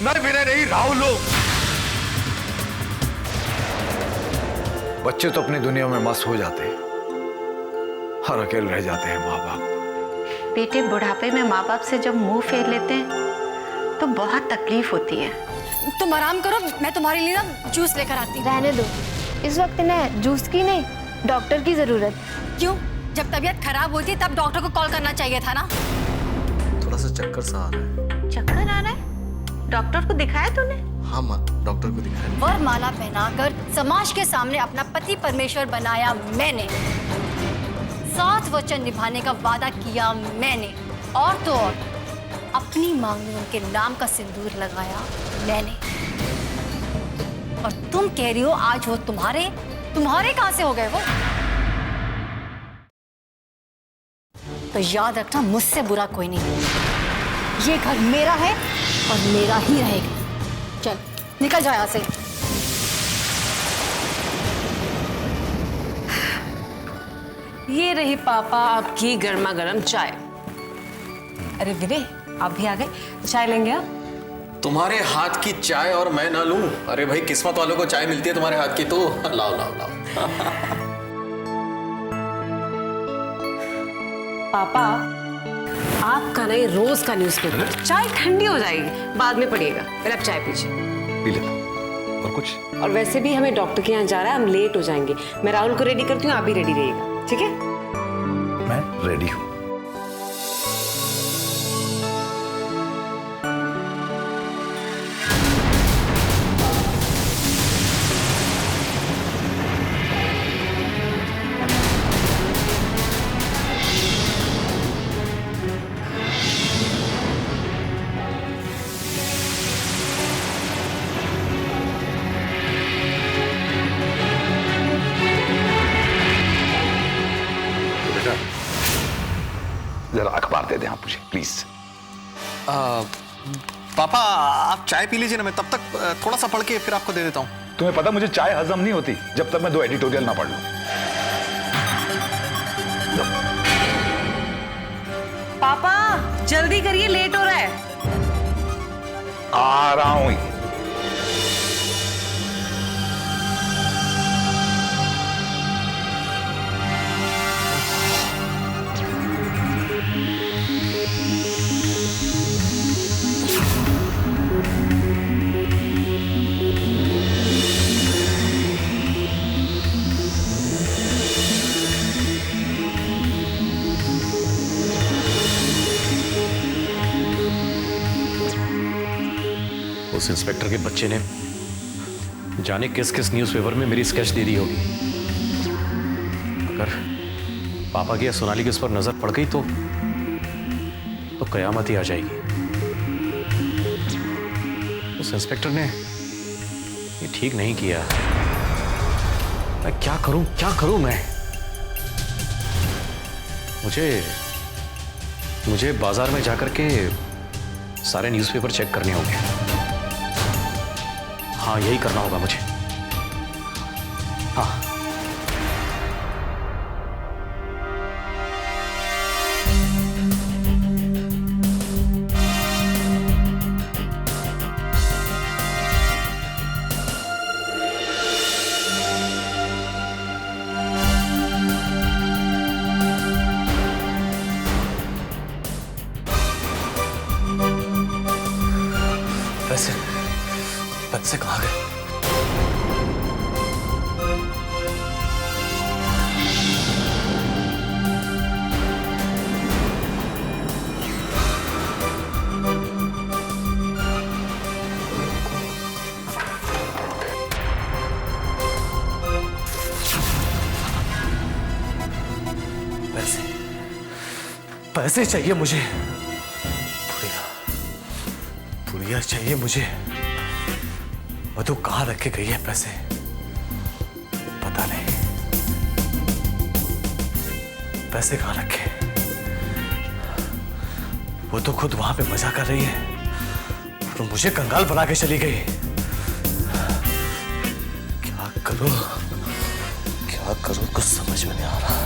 मैं विनय नहीं, राहुल हूं। बच्चे तो अपनी दुनिया में मस्त हो जाते हैं और अकेले रह जाते हैं माँ बाप। बेटे, बुढ़ापे में माँ बाप से जब मुंह फेर लेते हैं तो बहुत तकलीफ होती है। तुम आराम करो, मैं तुम्हारे लिए ना जूस लेकर आती हूँ। रहने दो, इस वक्त इन्हें जूस की नहीं डॉक्टर की जरूरत। क्यों? जब तबीयत खराब हुई थी तब डॉक्टर को कॉल करना चाहिए था ना। थोड़ा सा चक्कर सा आ रहा है। चक्कर आ रहा है? डॉक्टर को दिखाया तूने? हाँ माँ, डॉक्टर को दिखाया। वरमाला पहनाकर समाज के सामने अपना पति परमेश्वर बनाया मैंने, 7 वचन निभाने का वादा किया मैंने, और तो और अपनी मांग में उनके नाम का सिंदूर लगाया मैंने। और तुम कह रही हो आज वो तुम्हारे कहां से हो गए वो? तो याद रखना, मुझसे बुरा कोई नहीं। ये घर मेरा है और मेरा ही रहेगा। चल निकल जाओ यहाँ से। ये रही पापा आपकी गर्मा गर्म चाय। अरे विनय, आप भी आ गए? चाय लेंगे आप? तुम्हारे हाथ की चाय और मैं ना लूं? अरे भाई, किस्मत वालों को चाय मिलती है तुम्हारे हाथ की, तो लाओ लाओ लाओ। पापा, आपका ना ये रोज का न्यूज़पेपर, चाय ठंडी हो जाएगी, बाद में पड़िएगा। पहले आप चाय पीजिए। पी लेता। और कुछ? और वैसे भी हमें डॉक्टर के यहाँ जा रहा है, हम लेट हो जाएंगे। मैं राहुल को रेडी करती हूँ, आप भी रेडी रहिएगा, ठीक है? मैं रेडी हूँ। जरा अखबार दे दें आप मुझे, प्लीज। पापा, आप चाय पी लीजिए ना, मैं तब तक थोड़ा सा पढ़ के फिर आपको दे देता हूँ। तुम्हें पता मुझे चाय हजम नहीं होती जब तक मैं 2 एडिटोरियल ना पढ़ लूं। पापा जल्दी करिए, लेट हो रहा है। आ रहा हूं। उस इंस्पेक्टर के बच्चे ने जाने किस किस न्यूज़पेपर में मेरी स्केच दे दी होगी। अगर पापा की या सोनाली की उस पर नजर पड़ गई तो कयामत ही आ जाएगी। उस इंस्पेक्टर ने ये ठीक नहीं किया। मैं क्या करूं मैं? मुझे बाजार में जाकर के सारे न्यूज़पेपर चेक करने होंगे। हाँ, यही करना होगा मुझे। हाँ। पैसे कहाँ गए? पैसे चाहिए मुझे। पुड़िया चाहिए मुझे। मधु कहाँ रख के गई है पैसे? पता नहीं। पैसे कहाँ रखे? वो तो खुद वहां पे मजा कर रही है तो मुझे कंगाल बना के चली गई। क्या करूं कुछ समझ में नहीं आ रहा।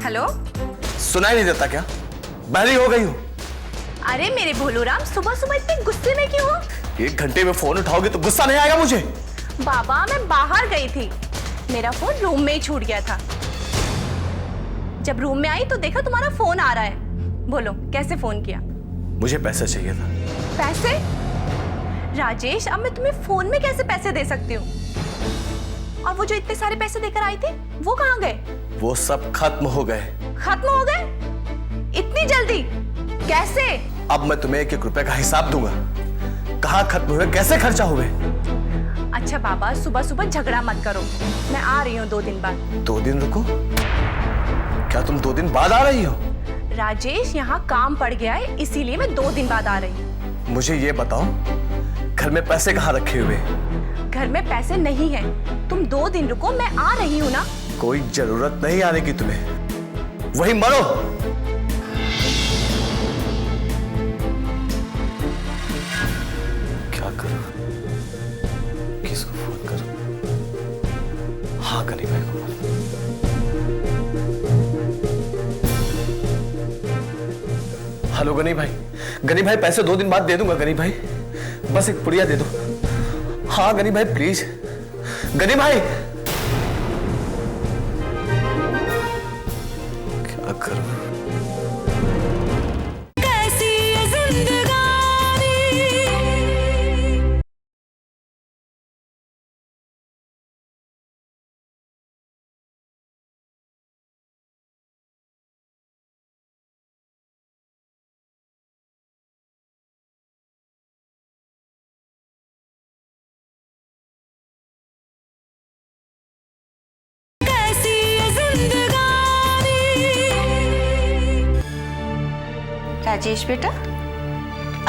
हेलो। सुनाई नहीं देता क्या? बहरी हो गई हूँ। अरे मेरे भोलूराम, सुबह सुबह इतने गुस्से में क्यों हो? 1 घंटे में फोन उठाओगे तो गुस्सा नहीं आएगा मुझे? बाबा, मैं बाहर गई थी, मेरा फोन रूम में ही छूट गया था। जब रूम में आई तो देखा तुम्हारा फोन आ रहा है। बोलो कैसे फोन किया? मुझे पैसा चाहिए था। पैसे? राजेश, अब मैं तुम्हें फोन में कैसे पैसे दे सकती हूँ? और वो जो इतने सारे पैसे देकर आई थी, वो कहाँ गए? वो सब खत्म हो गए। खत्म हो गए? इतनी जल्दी? कैसे? अब मैं तुम्हें 1-1 रुपए का हिसाब दूंगा। कहाँ खत्म हुए, कैसे खर्चा हुए? अच्छा बाबा, सुबह सुबह झगड़ा मत करो, मैं आ रही हूँ 2 दिन बाद। 2 दिन रुको? क्या तुम 2 दिन बाद आ रही हो? राजेश, यहाँ काम पड़ गया है, इसीलिए मैं 2 दिन बाद आ रही हूँ। मुझे ये बताओ, घर में पैसे कहाँ रखे हुए? घर में पैसे नहीं है, तुम 2 दिन रुको, मैं आ रही हूँ ना। कोई जरूरत नहीं आने की तुम्हें, वही मरो। क्या करूं? किसको फोन करूं? हाँ, गनी भाई को। हेलो गनी भाई। गनी भाई, पैसे 2 दिन बाद दे दूंगा गनी भाई, बस एक पुड़िया दे दो। हाँ गनी भाई प्लीज। गनी भाई, क्या करूं? राजेश बेटा,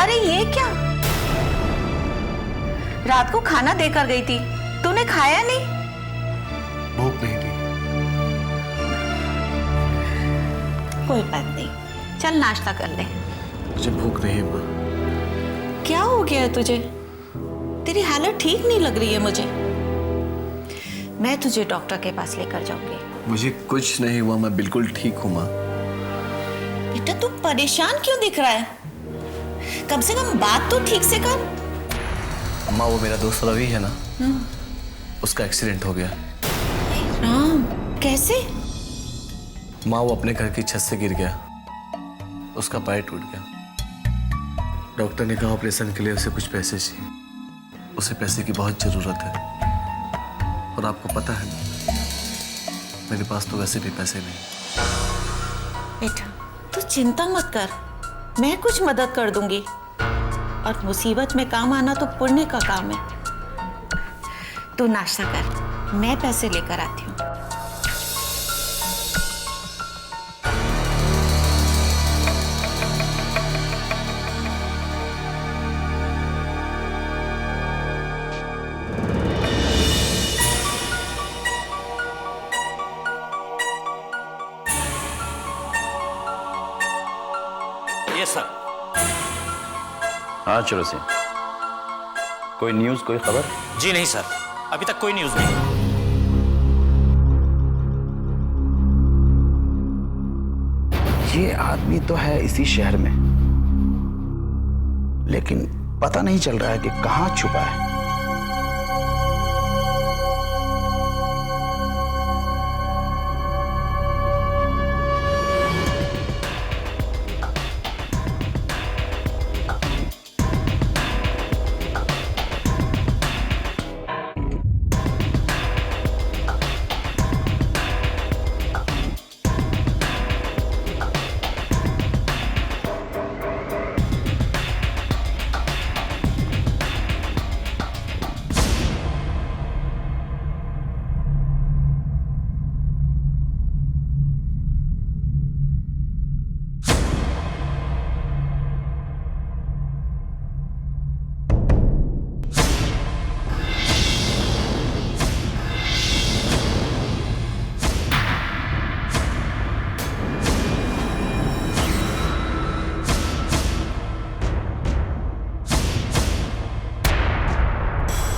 अरे ये क्या? रात को खाना देकर गई थी, तूने खाया नहीं? भूख नहीं थी। कोई बात नहीं, चल नाश्ता कर ले। मुझे भूख नहीं है माँ। क्या हो गया है तुझे? तेरी हालत ठीक नहीं लग रही है मुझे। मैं तुझे डॉक्टर के पास लेकर जाऊंगी। मुझे कुछ नहीं हुआ, मैं बिल्कुल ठीक हूँ माँ। बेटा तू परेशान क्यों दिख रहा है? कम से कम बात तो ठीक से कर। अम्मा, वो मेरा दोस्त रवि है ना, उसका एक्सीडेंट हो गया। राम, कैसे? माँ, वो अपने घर की छत से गिर गया, उसका पैर टूट गया। डॉक्टर ने कहा ऑपरेशन के लिए उसे कुछ पैसे चाहिए, उसे पैसे की बहुत जरूरत है। और आपको पता है मेरे पास तो वैसे भी पैसे नहीं। बेटा तू चिंता मत कर, मैं कुछ मदद कर दूंगी। और मुसीबत में काम आना तो पुण्य का काम है। तू नाश्ता कर, मैं पैसे लेकर आती हूँ। Yes sir. हाँ चलो सिंह, कोई न्यूज़, कोई खबर? जी नहीं सर, अभी तक कोई न्यूज़ नहीं। ये आदमी तो है इसी शहर में, लेकिन पता नहीं चल रहा है कि कहाँ छुपा है।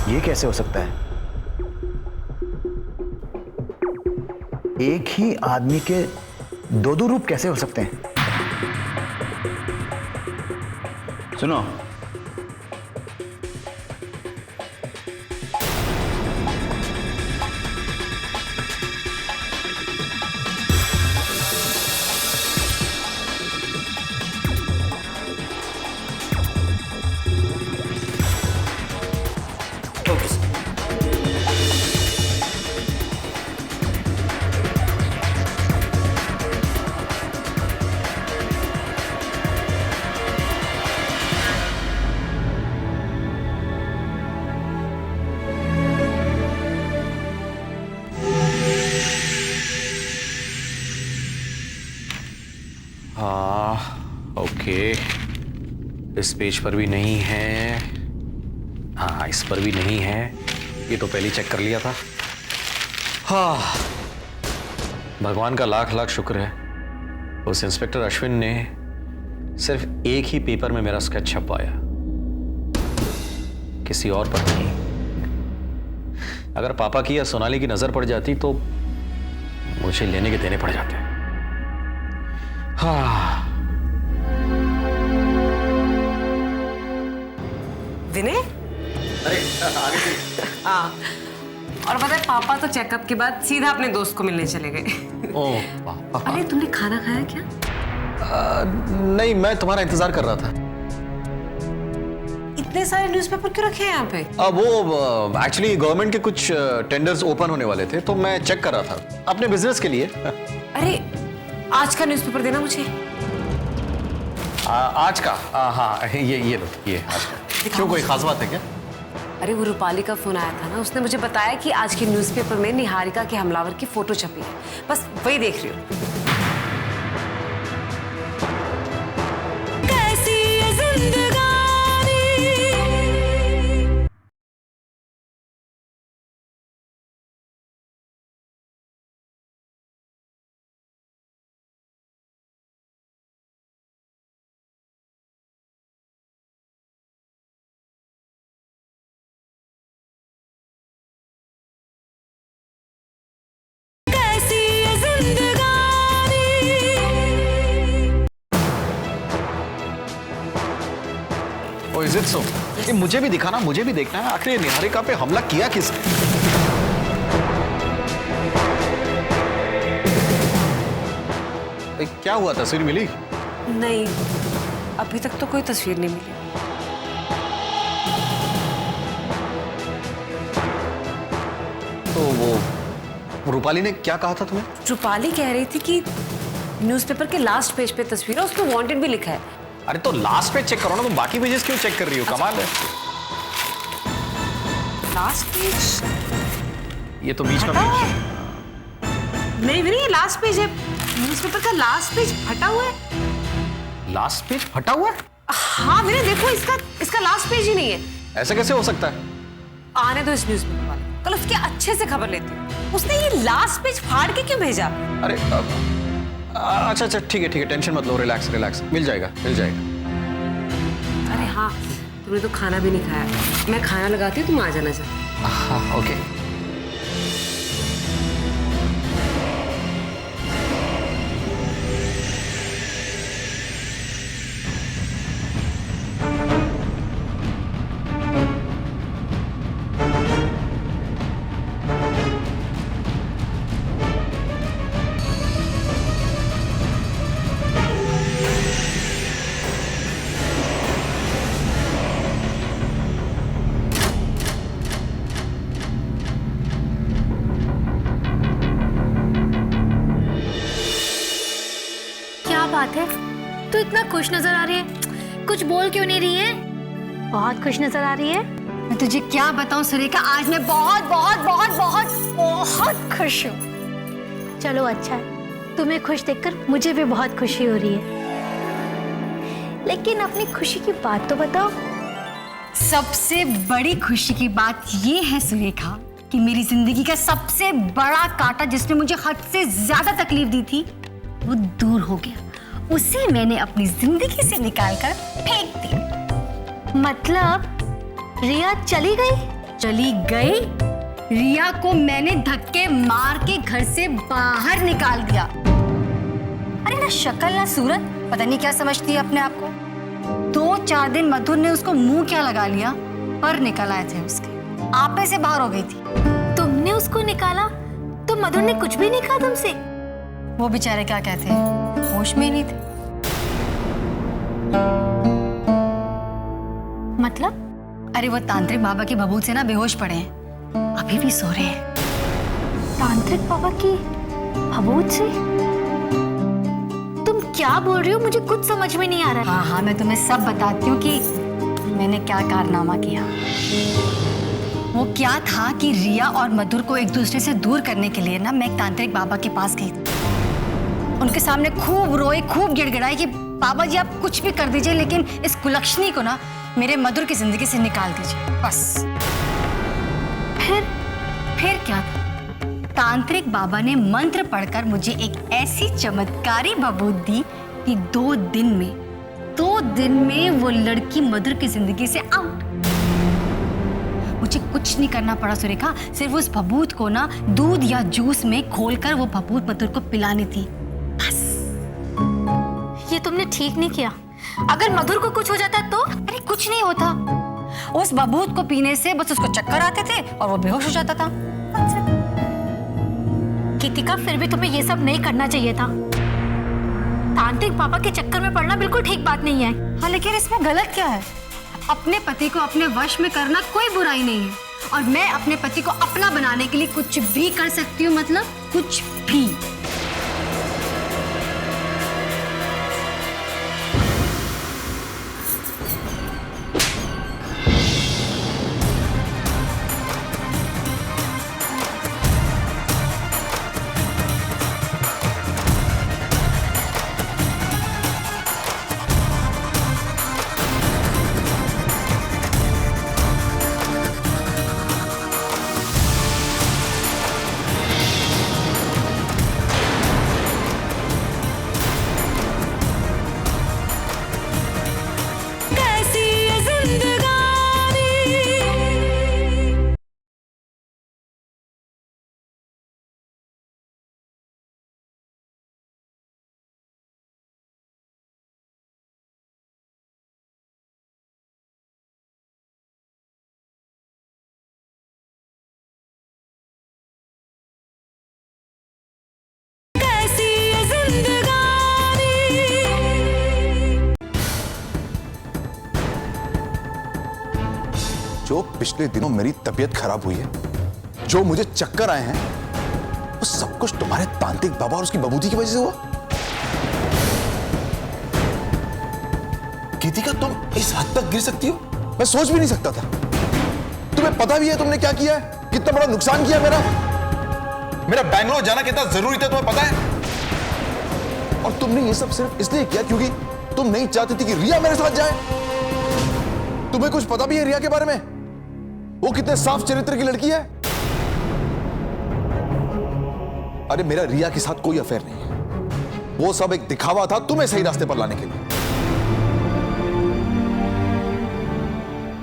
ये कैसे हो सकता है? एक ही आदमी के दो रूप कैसे हो सकते हैं? सुनो, ओके सर। हाँ ओके, इस पेज पर भी नहीं है, हाँ इस पर भी नहीं है, ये तो पहले चेक कर लिया था। हाँ, भगवान का लाख लाख शुक्र है, उस इंस्पेक्टर अश्विन ने सिर्फ एक ही पेपर में मेरा स्केच छपवाया, किसी और पर नहीं। अगर पापा की या सोनाली की नजर पड़ जाती तो मुझे लेने के देने पड़ जाते। हाँ विनय, अरे आगे हाँ, और पता है पापा तो चेकअप के बाद सीधा अपने दोस्त को मिलने चले गए। ओह पापा। अरे तुमने खाना खाया क्या? नहीं, मैं तुम्हारा इंतजार कर रहा था। इतने सारे न्यूज़पेपर क्यों रखे हैं यहाँ पे? वो एक्चुअली गवर्नमेंट के कुछ टेंडर्स ओपन होने वाले थे तो मैं चेक कर रहा था अपने बिजनेस के लिए। अरे आज का न्यूज़पेपर देना मुझे। आज का? हाँ ये लो, ये आज का। क्यों, कोई खास बात है क्या? अरे वो रूपाली का फोन आया था ना, उसने मुझे बताया कि आज के न्यूज़पेपर में निहारिका के हमलावर की फोटो छपी है, बस वही देख रही हूँ। Oh, is it so? ये मुझे भी दिखाना, मुझे भी देखना है, आखिर ये निहारिका पे हमला किया किसने? क्या हुआ, तस्वीर मिली? नहीं, अभी तक तो कोई तस्वीर नहीं मिली। तो वो रूपाली ने क्या कहा था तुम्हें? रूपाली कह रही थी कि न्यूज़पेपर के लास्ट पेज पे तस्वीर है, उस पर वांटेड भी लिखा है। अरे तो लास्ट पेज चेक करो ना, तुम बाकी पेजेस क्यों चेक कर रही हो? कमाल है। Last page? ये तो बीच का पेज। नहीं विनय, ये लास्ट पेज है, न्यूज़पेपर का लास्ट पेज फटा हुआ है। लास्ट पेज फटा हुआ है? हाँ विनय देखो, इसका लास्ट पेज ही नहीं है। ऐसे कैसे हो सकता है? आने दो इस न्यूज़पेपर वाले, कल उसके अच्छे से खबर लेती हूँ। उसने ये लास्ट पेज फाड़ के क्यों भेजा? अरे अच्छा ठीक है, टेंशन मत लो, रिलैक्स, मिल जाएगा। अरे हाँ, तुमने तो खाना भी नहीं खाया, मैं खाना लगाती हूँ, तुम आ जाना जल्दी। हाँ ओके। बात है, तू इतना खुश नजर आ रही है, कुछ बोल क्यों नहीं रही है? बहुत खुश नजर आ रही है। मैं तुझे क्या बताऊं सुरेखा, आज मैं बहुत बहुत बहुत बहुत बहुत खुश हूँ। चलो अच्छा है, तुम्हें खुश देखकर मुझे भी बहुत खुशी हो रही है, लेकिन अपनी खुशी की बात तो बताओ। सबसे बड़ी खुशी की बात ये है सुरेखा कि मेरी जिंदगी का सबसे बड़ा कांटा जिसने मुझे हद से ज्यादा तकलीफ दी थी वो दूर हो गया। उसे मैंने अपनी जिंदगी से निकालकर फेंक दिया। मतलब रिया चली गई? चली गई? रिया को मैंने धक्के मार के घर से बाहर निकाल दिया। तुम्हारी ना शक्ल ना सूरत, पता नहीं क्या समझती है अपने आप को। 2-4 दिन मधुर ने उसको मुंह क्या लगा लिया, पर निकल आए थे उसके, आपे से बाहर हो गई थी। तुमने उसको निकाला तो मधुर ने कुछ भी नहीं कहा तुमसे? वो बेचारे क्या कहते हैं, होश में ही नहीं थे। मतलब? अरे वो तांत्रिक बाबा की बबूत से ना बेहोश पड़े हैं, अभी भी सो रहे हैं। तांत्रिक बाबा की भभूत से? तुम क्या बोल रही हो? मुझे कुछ समझ में नहीं आ रहा है। हाँ हाँ, मैं तुम्हें सब बताती हूँ कि मैंने क्या कारनामा किया। वो क्या था कि रिया और मधुर को एक दूसरे से दूर करने के लिए ना मैं एक तांत्रिक बाबा के पास गई। उनके सामने खूब रोई, खूब गिड़गिड़ाई कि बाबा जी आप कुछ भी कर दीजिए, लेकिन इस कुलक्षणी को ना मेरे मधुर की जिंदगी से निकाल दीजिए बस। फिर क्या था? तांत्रिक बाबा ने मंत्र पढ़कर मुझे एक ऐसी चमत्कारी बबूत दी कि 2 दिन में वो लड़की मधुर की जिंदगी से आउट। मुझे कुछ नहीं करना पड़ा सुरेखा, सिर्फ उस बबूत को ना दूध या जूस में घोलकर वो बबूत मधुर को पिलानी थी बस। ये तुमने ठीक नहीं किया। अगर मधुर को कुछ हो जाता तो? अरे कुछ नहीं होता, उस बबूत को पीने से बस उसको चक्कर आते थे और वो बेहोश हो जाता था। गीतिका, फिर भी तुम्हें ये सब नहीं करना चाहिए था। तांत्रिक बाबा के चक्कर में पड़ना बिल्कुल ठीक बात नहीं है। हाँ, लेकिन इसमें गलत क्या है? अपने पति को अपने वश में करना कोई बुराई नहीं है, और मैं अपने पति को अपना बनाने के लिए कुछ भी कर सकती हूँ, मतलब कुछ भी। जो पिछले दिनों मेरी तबीयत खराब हुई है, जो मुझे चक्कर आए हैं, वो सब कुछ तुम्हारे तांत्रिक बाबा और उसकी बबूती की वजह से हुआ। गीतिका, तुम इस हद तक गिर सकती हो? मैं सोच भी नहीं सकता था। तुम्हें पता भी है तुमने क्या किया है, कितना बड़ा नुकसान किया मेरा बैंगलोर जाना कितना जरूरी था, तुम्हें पता है? और तुमने ये सब सिर्फ इसलिए किया क्योंकि तुम नहीं चाहती थी कि रिया मेरे साथ जाए। तुम्हें कुछ पता भी है रिया के बारे में? वो कितने साफ चरित्र की लड़की है। अरे मेरा रिया के साथ कोई अफेयर नहीं है, वो सब एक दिखावा था तुम्हें सही रास्ते पर लाने के लिए।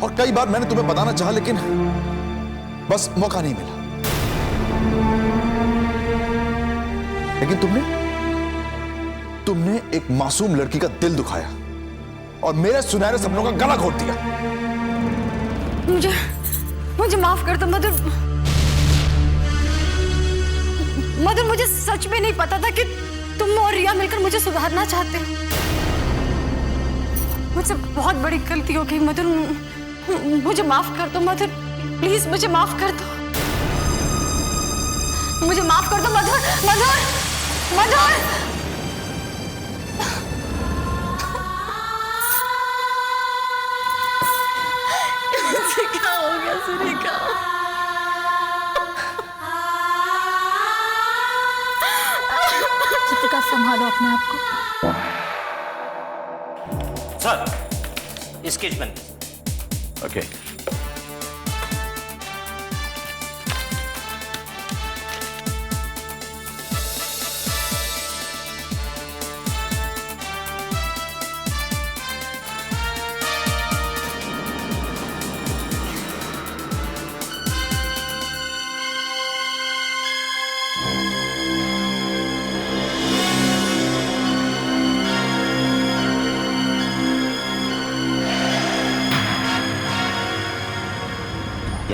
और कई बार मैंने तुम्हें बताना चाहा, लेकिन बस मौका नहीं मिला। लेकिन तुमने एक मासूम लड़की का दिल दुखाया और मेरे सुनहरे सपनों का गला घोट दिया। मुझे माफ कर दो मधुर। मधुर, मुझे सच में नहीं पता था कि तुम और रिया मिलकर मुझे सुधारना चाहते हो। मुझसे बहुत बड़ी गलती हो गई मधुर, मुझे माफ कर दो मधुर, प्लीज मुझे माफ कर दो, मुझे माफ कर दो मधुर, मधुर, मधुर। क्या हो गया सुरेखा? गीतिका, संभालो अपने आप को। Sir, sketch pen. ओके।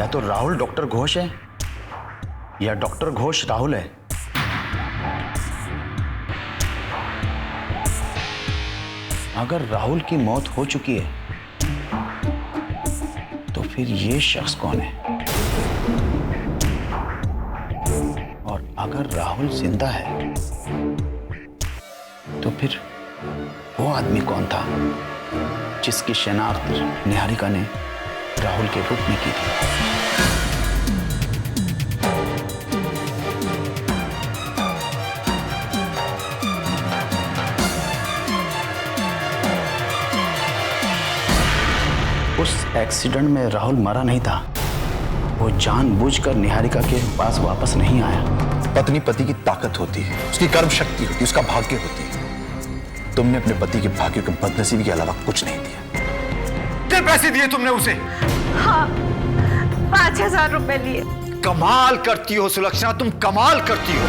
या तो राहुल डॉक्टर घोष है या डॉक्टर घोष राहुल है। अगर राहुल की मौत हो चुकी है तो फिर ये शख्स कौन है? और अगर राहुल जिंदा है तो फिर वो आदमी कौन था जिसकी शिनाख्त निहारिका ने राहुल के रूप में की थी? उस एक्सीडेंट में राहुल मरा नहीं था। वो जानबूझकर निहारिका के पास वापस नहीं आया। पत्नी पति की ताकत होती है, उसकी कर्म शक्ति होती है, उसका भाग्य होती है। तुमने अपने पति के भाग्य को बदनसीबी के अलावा कुछ नहीं दिया। कितने पैसे दिए तुमने उसे? हाँ, 5,000 रुपए लिए। कमाल करती हो सुलक्षणा, तुम कमाल करती हो।